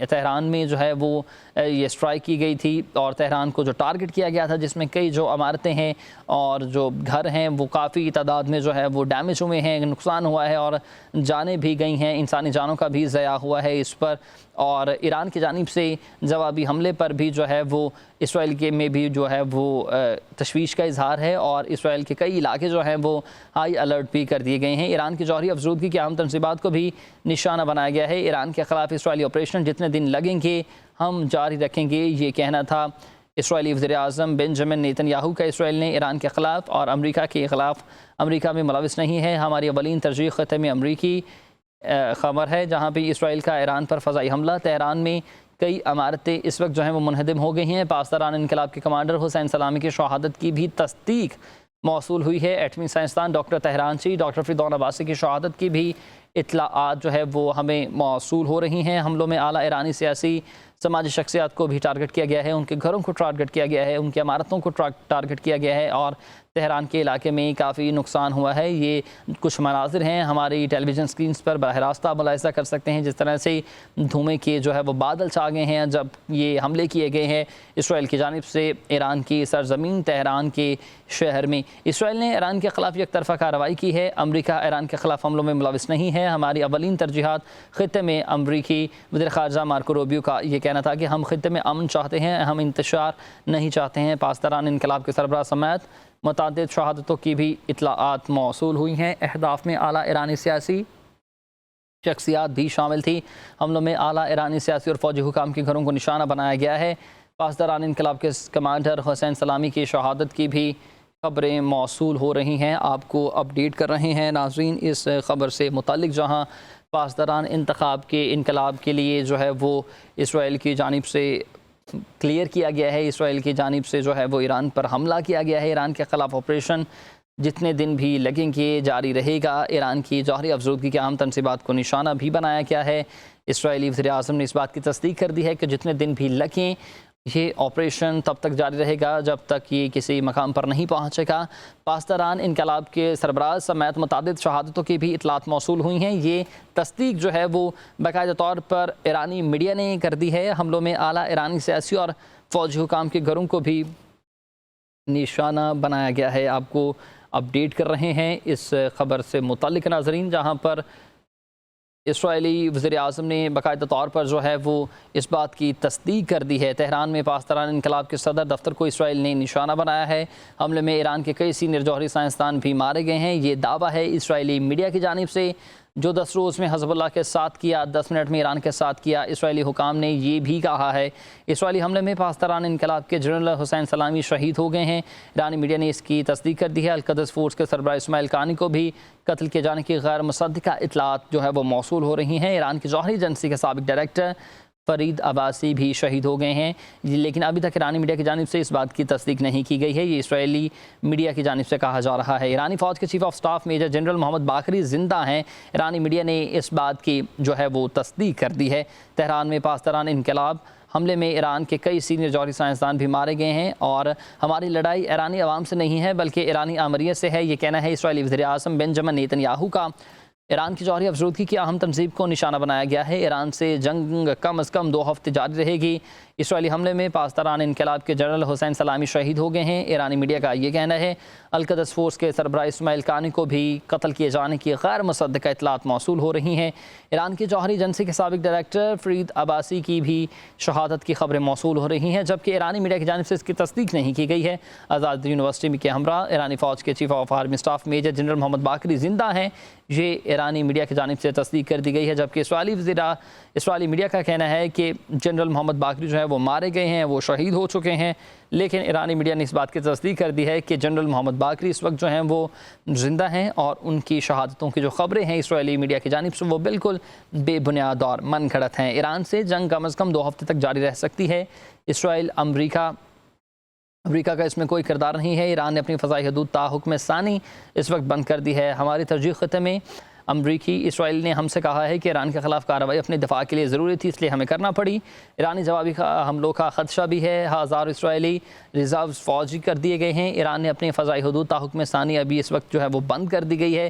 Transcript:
Tehran میں جو ہے وہ یہ اسٹرائک کی گئی تھی اور تہران کو جو ٹارگٹ کیا گیا تھا، جس میں کئی جو عمارتیں ہیں اور جو گھر ہیں وہ کافی تعداد میں جو ہے وہ ڈیمیج ہوئے ہیں، نقصان ہوا ہے اور جانیں بھی گئی ہیں، انسانی جانوں کا بھی ضیاع ہوا ہے اس پر۔ اور ایران کی جانب سے جوابی حملے پر بھی جو ہے وہ اسرائیل کے میں بھی جو ہے وہ تشویش کا اظہار ہے اور اسرائیل کے کئی علاقے جو ہیں وہ ہائی الرٹ بھی کر دیے گئے ہیں۔ ایران کی جوہری افزودگی کی اہم تنصیبات کو بھی نشانہ بنایا گیا ہے۔ ایران کے خلاف اسرائیلی آپریشن جتنے دن لگیں گے ہم جاری رکھیں گے، یہ کہنا تھا اسرائیلی وزیر اعظم بنجامن نیتن یاہو کا۔ اسرائیل نے ایران کے خلاف اور امریکہ کے خلاف امریکہ میں ملوث نہیں ہے، ہماری اولین ترجیح خطے میں امریکی خبر ہے، جہاں بھی اسرائیل کا ایران پر فضائی حملہ۔ تہران میں کئی عمارتیں اس وقت جو ہیں وہ منہدم ہو گئی ہیں۔ پاسداران انقلاب کے کمانڈر حسین سلامی کی شہادت کی بھی تصدیق موصول ہوئی ہے۔ ایٹمی سائنسدان ڈاکٹر طہرانچی ڈاکٹر فردون عباسی کی شہادت کی بھی اطلاعات جو ہے وہ ہمیں موصول ہو رہی ہیں۔ حملوں میں اعلیٰ ایرانی سیاسی سماجی شخصیات کو بھی ٹارگٹ کیا گیا ہے، ان کے گھروں کو ٹارگٹ کیا گیا ہے، ان کی عمارتوں کو ٹارگٹ کیا گیا ہے اور تہران کے علاقے میں کافی نقصان ہوا ہے۔ یہ کچھ مناظر ہیں، ہماری ٹیلی ویژن سکرینز پر براہ راست آپ ملاحظہ کر سکتے ہیں، جس طرح سے دھوئیں کے جو ہے وہ بادل چھا گئے ہیں جب یہ حملے کیے گئے ہیں اسرائیل کی جانب سے ایران کی سرزمین تہران کے شہر میں۔ اسرائیل نے ایران کے خلاف یک طرفہ کارروائی کی ہے، امریکہ ایران کے خلاف حملوں میں ملوث نہیں ہے، ہماری اولین ترجیحات خطے میں امریکی وزیر خارجہ مارکو روبیو کا یہ کہنا تھا کہ ہم خطے میں امن چاہتے ہیں، ہم انتشار نہیں چاہتے ہیں۔ پاسداران انقلاب کے سربراہ سمیت متعدد شہادتوں کی بھی اطلاعات موصول ہوئی ہیں۔ اہداف میں اعلیٰ ایرانی سیاسی شخصیات بھی شامل تھی۔ حملوں میں اعلیٰ ایرانی سیاسی اور فوجی حکام کے گھروں کو نشانہ بنایا گیا ہے۔ پاسداران انقلاب کے کمانڈر حسین سلامی کی شہادت کی بھی خبریں موصول ہو رہی ہیں، آپ کو اپڈیٹ کر رہے ہیں ناظرین اس خبر سے متعلق، جہاں پاسداران انقلاب کے لیے جو ہے وہ اسرائیل کی جانب سے کلیئر کیا گیا ہے، اسرائیل کی جانب سے جو ہے وہ ایران پر حملہ کیا گیا ہے۔ ایران کے خلاف آپریشن جتنے دن بھی لگیں گے جاری رہے گا۔ ایران کی جوہری افزودگی کے اہم تنصیبات کو نشانہ بھی بنایا گیا ہے۔ اسرائیلی وزیر اعظم نے اس بات کی تصدیق کر دی ہے کہ جتنے دن بھی لگیں یہ آپریشن تب تک جاری رہے گا جب تک یہ کسی مقام پر نہیں پہنچے گا۔ پاسداران انقلاب کے سربراہ سمیت متعدد شہادتوں کی بھی اطلاعات موصول ہوئی ہیں۔ یہ تصدیق جو ہے وہ باقاعدہ طور پر ایرانی میڈیا نے کر دی ہے۔ حملوں میں اعلیٰ ایرانی سیاسی اور فوجی حکام کے گھروں کو بھی نشانہ بنایا گیا ہے۔ آپ کو اپڈیٹ کر رہے ہیں اس خبر سے متعلق ناظرین، جہاں پر اسرائیلی وزیر اعظم نے باقاعدہ طور پر جو ہے وہ اس بات کی تصدیق کر دی ہے۔ تہران میں پاسداران انقلاب کے صدر دفتر کو اسرائیل نے نشانہ بنایا ہے۔ حملے میں ایران کے کئی سینئر جوہری سائنسدان بھی مارے گئے ہیں، یہ دعویٰ ہے اسرائیلی میڈیا کی جانب سے۔ جو 10 روز میں حزب اللہ کے ساتھ کیا، 10 منٹ میں ایران کے ساتھ کیا۔ اسرائیلی حکام نے یہ بھی کہا ہے اسرائیلی حملے میں پاسداران انقلاب کے جنرل حسین سلامی شہید ہو گئے ہیں۔ ایرانی میڈیا نے اس کی تصدیق کر دی ہے۔ القدس فورس کے سربراہ اسماعیل قانی کو بھی قتل کیے جانے کی غیر مصدقہ اطلاعات جو ہے وہ موصول ہو رہی ہیں۔ ایران کی جوہری ایجنسی کے سابق ڈائریکٹر فرید عباسی بھی شہید ہو گئے ہیں، لیکن ابھی تک ایرانی میڈیا کی جانب سے اس بات کی تصدیق نہیں کی گئی ہے، یہ اسرائیلی میڈیا کی جانب سے کہا جا رہا ہے۔ ایرانی فوج کے chief of staff major general Mohammad Bagheri زندہ ہیں، ایرانی میڈیا نے اس بات کی جو ہے وہ تصدیق کر دی ہے۔ تہران میں پاسداران انقلاب حملے میں ایران کے کئی سینئر جوہری سائنسدان بھی مارے گئے ہیں اور ہماری لڑائی ایرانی عوام سے نہیں ہے بلکہ ایرانی آمریت سے ہے، یہ کہنا ہے اسرائیلی وزیر اعظم بنجامن نیتن یاہو کا۔ ایران کی جوہری افزودگی کی اہم تنصیب کو نشانہ بنایا گیا ہے۔ ایران سے جنگ کم از کم 2 ہفتے جاری رہے گی۔ اسرائیلی حملے میں پاسداران انقلاب کے جنرل حسین سلامی شہید ہو گئے ہیں۔ ایرانی میڈیا کا یہ کہنا ہے القدس فورس کے سربراہ اسماعیل قانی کو بھی قتل کیے جانے کی غیر مصدقہ اطلاعات موصول ہو رہی ہیں۔ ایران کی جوہری ایجنسی کے سابق ڈائریکٹر فرید عباسی کی بھی شہادت کی خبریں موصول ہو رہی ہیں، جبکہ ایرانی میڈیا کی جانب سے اس کی تصدیق نہیں کی گئی ہے۔ آزاد یونیورسٹی کے ہمراہ ایرانی فوج کے chief of army staff major general Mohammad Bagheri زندہ ہیں، یہ ایرانی میڈیا کی جانب سے تصدیق کر دی گئی ہے، جبکہ اسرائیلی میڈیا کا کہنا ہے کہ جنرل محمد باقری جو ہے وہ مارے گئے ہیں، وہ شہید ہو چکے ہیں، لیکن ایرانی میڈیا نے اس بات کی تصدیق کر دی ہے کہ جنرل محمد باقری اس وقت جو ہیں وہ زندہ ہیں اور ان کی شہادتوں کی جو خبریں ہیں اسرائیلی میڈیا کی جانب سے وہ بالکل بے بنیاد اور من گھڑت ہیں۔ ایران سے جنگ کم از کم 2 ہفتے تک جاری رہ سکتی ہے۔ اسرائیل امریکہ کا اس میں کوئی کردار نہیں ہے۔ ایران نے اپنی فضائی حدود تا حکم ثانی اس وقت بند کر دی ہے۔ ہماری ترجیح خطے میں اسرائیل نے ہم سے کہا ہے کہ ایران کے خلاف کارروائی اپنے دفاع کے لیے ضروری تھی، اس لیے ہمیں کرنا پڑی۔ ایرانی جوابی حملوں کا خدشہ بھی ہے، ہزاروں اسرائیلی ریزرو فوجی کر دیے گئے ہیں۔ ایران نے اپنی فضائی حدود تا حکم ثانی ابھی اس وقت جو ہے وہ بند کر دی گئی ہے۔